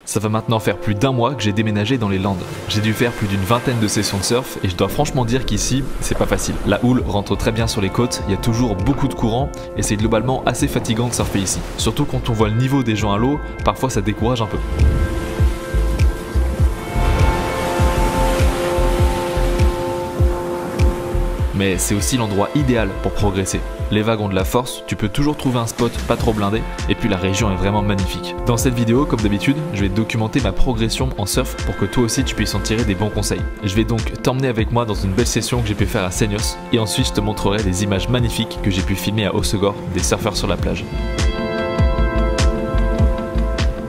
Ça va maintenant faire plus d'1 mois que j'ai déménagé dans les Landes. J'ai dû faire plus d'une vingtaine de sessions de surf et je dois franchement dire qu'ici, c'est pas facile. La houle rentre très bien sur les côtes, il y a toujours beaucoup de courant et c'est globalement assez fatigant de surfer ici. Surtout quand on voit le niveau des gens à l'eau, parfois ça décourage un peu. Mais c'est aussi l'endroit idéal pour progresser. Les vagues ont de la force, tu peux toujours trouver un spot pas trop blindé, et puis la région est vraiment magnifique. Dans cette vidéo, comme d'habitude, je vais documenter ma progression en surf pour que toi aussi tu puisses en tirer des bons conseils. Je vais donc t'emmener avec moi dans une belle session que j'ai pu faire à Seignos, et ensuite je te montrerai des images magnifiques que j'ai pu filmer à Hossegor, des surfeurs sur la plage.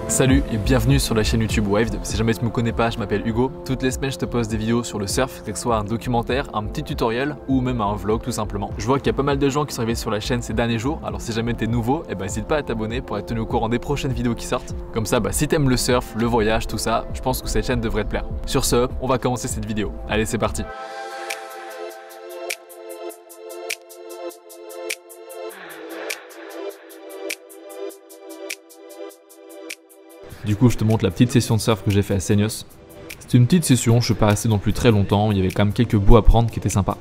Salut et bienvenue sur la chaîne YouTube Waved. Si jamais tu me connais pas, je m'appelle Hugo. Toutes les semaines, je te poste des vidéos sur le surf, que ce soit un documentaire, un petit tutoriel ou même un vlog tout simplement. Je vois qu'il y a pas mal de gens qui sont arrivés sur la chaîne ces derniers jours. Alors si jamais tu es nouveau, n'hésite pas à t'abonner pour être tenu au courant des prochaines vidéos qui sortent. Comme ça, si t'aimes le surf, le voyage, tout ça, je pense que cette chaîne devrait te plaire. Sur ce, on va commencer cette vidéo. Allez, c'est parti. Du coup, je te montre la petite session de surf que j'ai fait à Seignos. C'était une petite session, je suis pas resté non plus très longtemps, il y avait quand même quelques bouts à prendre qui étaient sympas.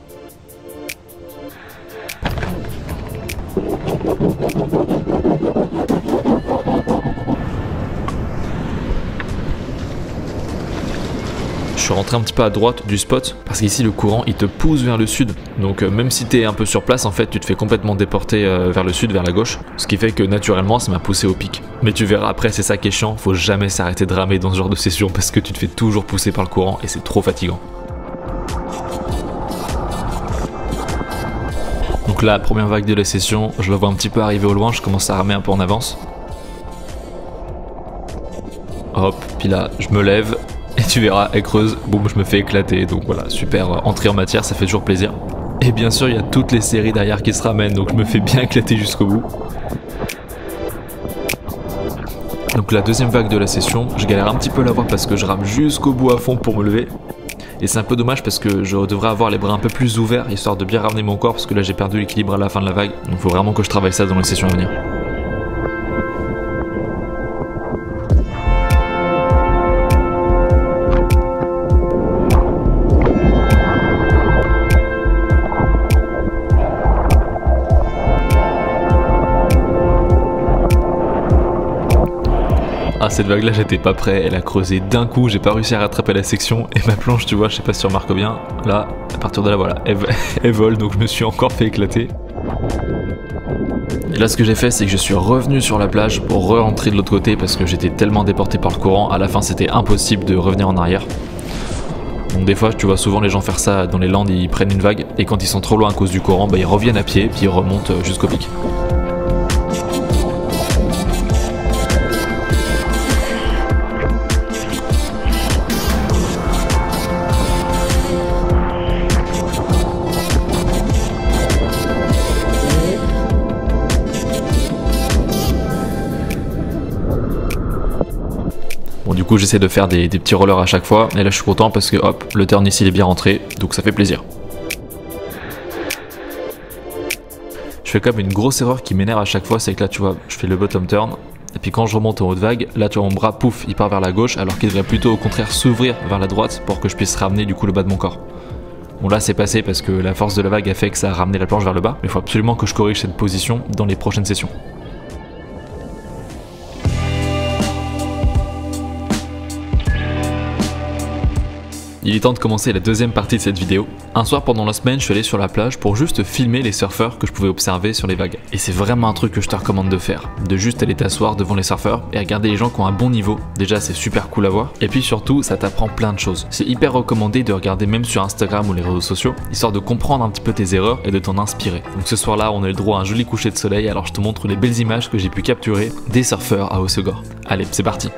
Je suis rentré un petit peu à droite du spot parce qu'ici le courant il te pousse vers le sud, donc même si t'es un peu sur place en fait tu te fais complètement déporter vers le sud, vers la gauche, ce qui fait que naturellement ça m'a poussé au pic. Mais tu verras après, c'est ça qui est chiant, faut jamais s'arrêter de ramer dans ce genre de session parce que tu te fais toujours pousser par le courant et c'est trop fatigant. Donc là, première vague de la session, je la vois un petit peu arriver au loin, je commence à ramer un peu en avance. Hop, puis là je me lève. Et tu verras, elle creuse, boum, je me fais éclater. Donc voilà, super entrée en matière, ça fait toujours plaisir. Et bien sûr, il y a toutes les séries derrière qui se ramènent, donc je me fais bien éclater jusqu'au bout. Donc la deuxième vague de la session, je galère un petit peu à la voir parce que je rame jusqu'au bout à fond pour me lever. Et c'est un peu dommage parce que je devrais avoir les bras un peu plus ouverts, histoire de bien ramener mon corps, parce que là j'ai perdu l'équilibre à la fin de la vague. Donc il faut vraiment que je travaille ça dans les sessions à venir. Ah, cette vague là j'étais pas prêt, elle a creusé d'un coup, j'ai pas réussi à rattraper la section et ma planche tu vois, je sais pas si tu remarques bien, là à partir de là voilà, elle vole, donc je me suis encore fait éclater. Et là ce que j'ai fait c'est que je suis revenu sur la plage pour re-rentrer de l'autre côté parce que j'étais tellement déporté par le courant, à la fin c'était impossible de revenir en arrière. Donc des fois tu vois souvent les gens faire ça dans les Landes, ils prennent une vague et quand ils sont trop loin à cause du courant, ils reviennent à pied puis ils remontent jusqu'au pic. Bon, du coup j'essaie de faire des petits rollers à chaque fois et là je suis content parce que hop, le turn ici il est bien rentré, donc ça fait plaisir. Je fais quand même une grosse erreur qui m'énerve à chaque fois, c'est que là tu vois, je fais le bottom turn et puis quand je remonte en haute vague, là tu vois mon bras pouf, il part vers la gauche alors qu'il devrait plutôt au contraire s'ouvrir vers la droite pour que je puisse ramener du coup le bas de mon corps. Bon là c'est passé parce que la force de la vague a fait que ça a ramené la planche vers le bas, mais il faut absolument que je corrige cette position dans les prochaines sessions. Il est temps de commencer la deuxième partie de cette vidéo. Un soir pendant la semaine, je suis allé sur la plage pour juste filmer les surfeurs que je pouvais observer sur les vagues. Et c'est vraiment un truc que je te recommande de faire. De juste aller t'asseoir devant les surfeurs et regarder les gens qui ont un bon niveau. Déjà c'est super cool à voir. Et puis surtout, ça t'apprend plein de choses. C'est hyper recommandé de regarder même sur Instagram ou les réseaux sociaux, histoire de comprendre un petit peu tes erreurs et de t'en inspirer. Donc ce soir-là, on a eu le droit à un joli coucher de soleil, alors je te montre les belles images que j'ai pu capturer des surfeurs à Hossegor. Allez, c'est parti.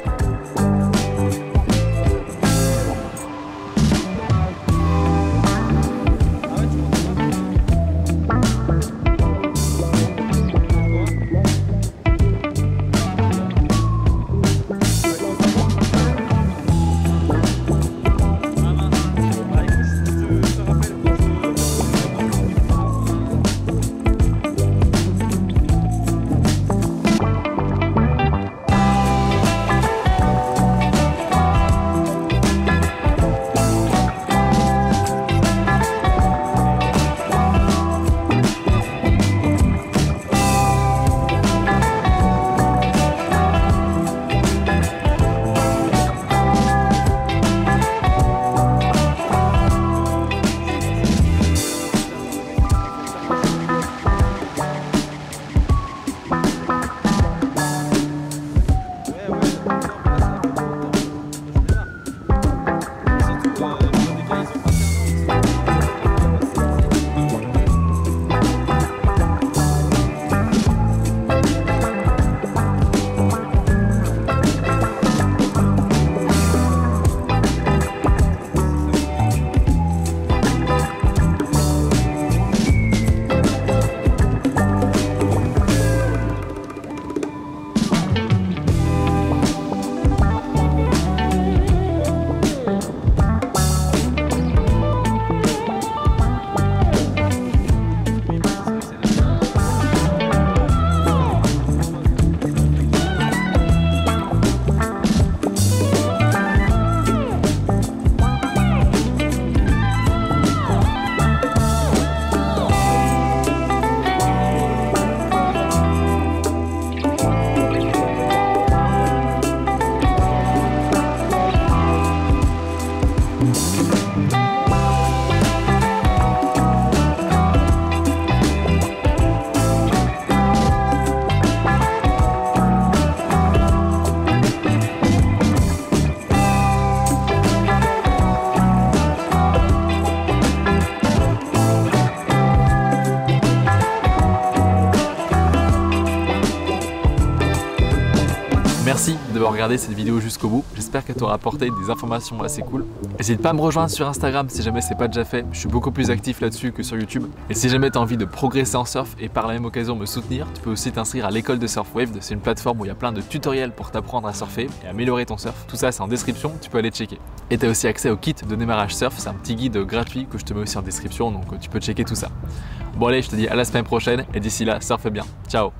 regardé cette vidéo jusqu'au bout. J'espère qu'elle t'aura apporté des informations assez cool. N'hésite pas à me rejoindre sur Instagram si jamais c'est pas déjà fait. Je suis beaucoup plus actif là-dessus que sur YouTube. Et si jamais tu as envie de progresser en surf et par la même occasion me soutenir, tu peux aussi t'inscrire à l'école de Surfwave. C'est une plateforme où il y a plein de tutoriels pour t'apprendre à surfer et améliorer ton surf. Tout ça c'est en description, tu peux aller checker. Et tu as aussi accès au kit de démarrage surf, c'est un petit guide gratuit que je te mets aussi en description, donc tu peux checker tout ça. Bon allez, je te dis à la semaine prochaine et d'ici là, surfe bien. Ciao.